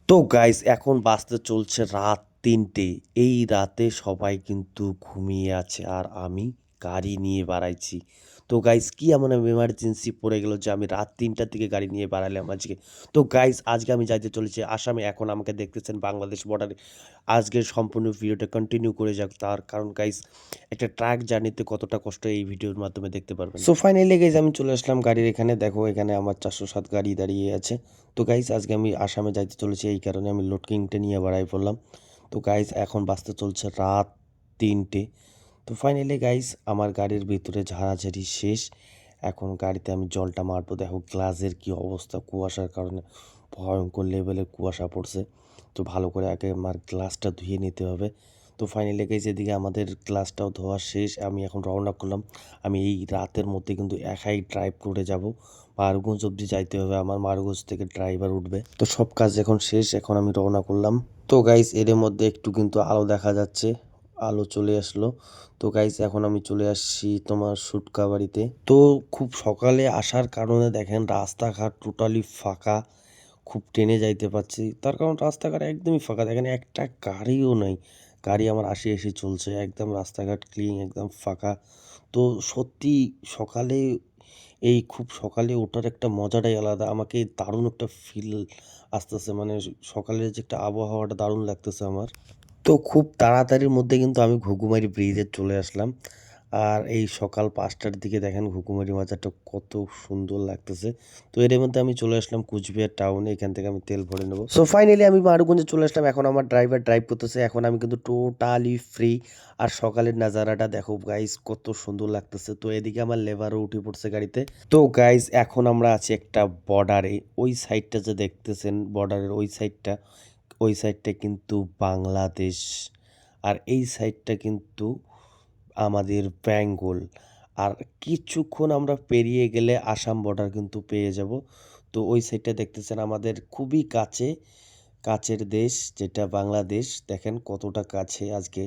তো গাইস এখন বাজতে চলছে রাত ৩টে। এই রাতে সবাই কিন্তু ঘুমিয়ে আছে আর আমি গাড়ি নিয়ে বাড়াইছি। তো গাইস কি এমন এমার্জেন্সি পড়ে গেল যে আমি রাত ৩টার দিকে গাড়ি নিয়ে বাড়ালাম আজকে। তো গাইস আজকে আমি যাইতে চলেছি আসামে। এখন আমাকে দেখতেছেন বাংলাদেশ বর্ডারে। আজকের সম্পূর্ণ ভিডিওটা কন্টিনিউ করে যাক, তার কারণ গাইস একটা ট্রাক জার্নিতে কতটা কষ্ট এই ভিডিওর মাধ্যমে দেখতে পারবেন। সো ফাইনালি গাইস আমি চলে আসলাম গাড়ির এখানে। দেখো এখানে আমার ৪০৭ গাড়ি দাঁড়িয়ে আছে। তো গাইস আজকে আমি আসামে যাইতে চলেছি, এই কারণে আমি লোড কিংটা নিয়ে বাড়াই পড়লাম। তো গাইস এখন বাজতে চলছে রাত ৩টে। তো ফাইনালি গাইস আমার গাড়ির ভিতরে ঝাড়াঝাড়ি শেষ। এখন গাড়িতে আমি জলটা মারবো। দেখো গ্লাসের কি অবস্থা, কুয়াশার কারণে ভয়ঙ্কর লেভেলের কুয়াশা পড়ছে। তো ভালো করে আগে আমার গ্লাসটা ধুয়ে নিতে হবে। তো ফাইনালি গাইস এদিকে আমাদের গ্লাসটাও ধোয়া শেষ। আমি এখন রওনা করলাম। আমি এই রাতের মধ্যে কিন্তু একাই ড্রাইভ করে যাব। মারুগঞ্জ অবধি যাইতে হবে আমার, মারুগঞ্জ থেকে ড্রাইভার উঠবে। তো সব কাজ এখন শেষ, এখন আমি রওনা করলাম। তো গাইস এর মধ্যে একটু কিন্তু আলো দেখা যাচ্ছে, আলো চলে আসলো। তো গাইস এখন আমি চলে আসছি তোমার সুটকা বাড়িতে। তো খুব সকালে আসার কারণে দেখেন রাস্তাঘাট টোটালি ফাঁকা। খুব টেনে যাইতে পারছি, তার কারণ রাস্তাঘাট একদমই ফাঁকা। দেখেন একটা গাড়িও নাই, গাড়ি আমার আসি এসে চলছে, একদম রাস্তাঘাট ক্লিন, একদম ফাঁকা। তো সত্যি সকালে এই খুব সকালে ওঠার একটা মজাটাই আলাদা। আমাকে দারুণ একটা ফিল আসতেছে, মানে সকালের যে একটা আবহাওয়াটা দারুণ লাগতেছে আমার। তো খুব তাড়াতাড়ির মধ্যে কিন্তু আমি ঘুঘুমারি ব্রিজে চলে আসলাম। আর এই সকাল ৫টার দিকে দেখেন ঘুঘুমারি বাজারটা কত সুন্দর লাগতেছে। তো এর মধ্যে আমি চলে আসলাম কুচবিহার টাউনে, এখান থেকে আমি তেল ভরে নেবো। সো ফাইনালি আমি মারুগঞ্জে চলে আসলাম। এখন আমার ড্রাইভার ড্রাইভ করতেছে, এখন আমি কিন্তু টোটালি ফ্রি। আর সকালের নাজারাটা দেখো গাইস কত সুন্দর লাগতেছে। তো এদিকে আমার লেবারও উঠে পড়ছে গাড়িতে। তো গাইস এখন আমরা আছি একটা বর্ডারে। ওই সাইডটা যে দেখতেছেন বর্ডারের ওই সাইডটা কিন্তু বাংলাদেশ, আর এই সাইডটা কিন্তু আমাদের বেঙ্গল। আর কিছুক্ষণ আমরা পেরিয়ে গেলে আসাম বর্ডার কিন্তু পেয়ে যাব। তো ওই সাইডটা দেখতেছেন আমাদের খুবই কাছের দেশ যেটা বাংলাদেশ। দেখেন কতটা কাছে আজকে।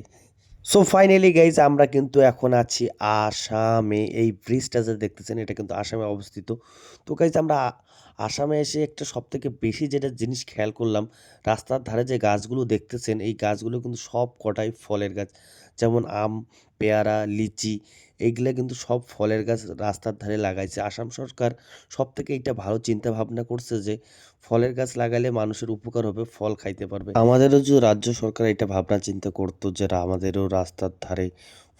সো ফাইনালি গাইজ আমরা কিন্তু এখন আছি আসামে। এই ব্রিজটা যে দেখতেছেন এটা কিন্তু আসামে অবস্থিত। তো গাইজ আমরা আসামে এসে একটা সবথেকে বেশি যেটা জিনিস খেয়াল করলাম, রাস্তার ধারে যে গাছগুলো দেখতেছেন এই গাছগুলো কিন্তু সব কটাই ফলের গাছ। যেমন আম, পেয়ারা, লিচি, এইগুলা কিন্তু সব ফলের গাছ রাস্তার ধারে লাগাইছে। আসাম সরকার সবথেকে এইটা ভালো চিন্তা ভাবনা করছে যে ফলের গাছ লাগালে মানুষের উপকার হবে, ফল খাইতে পারবে। আমাদেরও যে রাজ্য সরকার এটা ভাবনা চিন্তা করতো যে আমাদেরও রাস্তার ধারে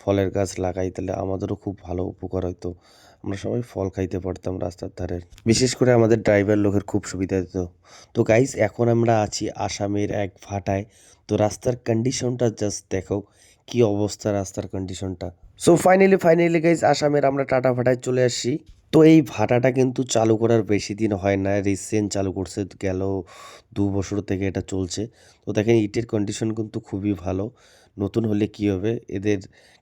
ফলের গাছ লাগাই, তাহলে আমাদেরও খুব ভালো উপকার হতো, আমরা সবাই ফল খাইতে পারতাম রাস্তার ধারে। বিশেষ করে আমাদের ড্রাইভার লোকের খুব সুবিধা হতো। তো গাইস এখন আমরা আছি আসামের এক ভাটায়। তো রাস্তার কন্ডিশনটা জাস্ট দেখো, কি অবস্থা রাস্তার কন্ডিশনটা। সো ফাইনালি গাইস আসামের আমরা টাটা ভাটায় চলে আসি। তো এই ভাটাটা কিন্তু চালু করার বেশি দিন হয় না, রিসেন্ট চালু করছে, গেল ২ বছর থেকে এটা চলছে। তো দেখেন ইটের কন্ডিশন কিন্তু খুবই ভালো। নতুন হলে কি হবে, এদের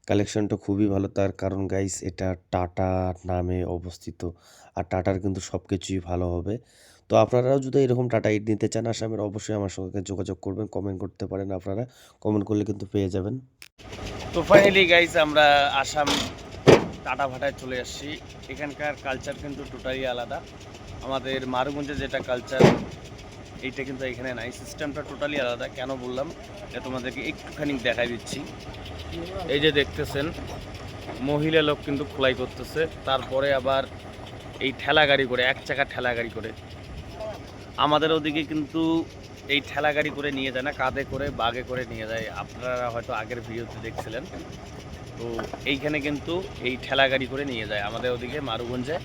কালেকশনটা খুবই ভালো, তার কারণ গাইস এটা টাটা নামে অবস্থিত। আর টাটার কিন্তু সব কিছুই ভালো হবে। তো আপনারাও যদি এরকম টাটা ইট নিতে চান আসামের, অবশ্যই আমার সঙ্গে যোগাযোগ করবেন, কমেন্ট করতে পারেন, আপনারা কমেন্ট করলে কিন্তু পেয়ে যাবেন। তো ফাইনালি গাইস আমরা আসাম টাটা ভাটায় চলে আসছি। এখানকার কালচার কিন্তু টোটালি আলাদা। আমাদের মারুগঞ্জে যেটা কালচার এইটা কিন্তু এখানে নাই, সিস্টেমটা টোটালি আলাদা। কেন বললাম এটা তোমাদেরকে একটুখানি দেখাই দিচ্ছি। এই যে দেখতেছেন মহিলা লোক কিন্তু খোলাই করতেছে, তারপরে আবার এই ঠেলা গাড়ি করে, এক চাকা ঠেলা গাড়ি করে। আমাদের ওদিকে কিন্তু এই ঠেলা গাড়ি করে নিয়ে যায় না, কাঁধে করে বাগে করে নিয়ে যায়, আপনারা হয়তো আগের ভিডিওতে দেখছিলেন। তো এইখানে কিন্তু এই ঠেলা গাড়ি করে নিয়ে যায়, আমাদের ওদিকে মারুগঞ্জে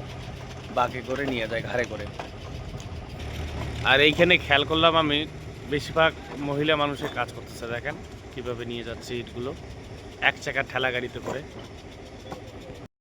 বাগে করে নিয়ে যায়, ঘাড়ে করে। আর এইখানে খেয়াল করলাম আমি বেশিরভাগ মহিলা মানুষের কাজ করতেছে, দেখেন কিভাবে নিয়ে যাচ্ছে ইটগুলো এক চাকা ঠেলা গাড়িতে করে।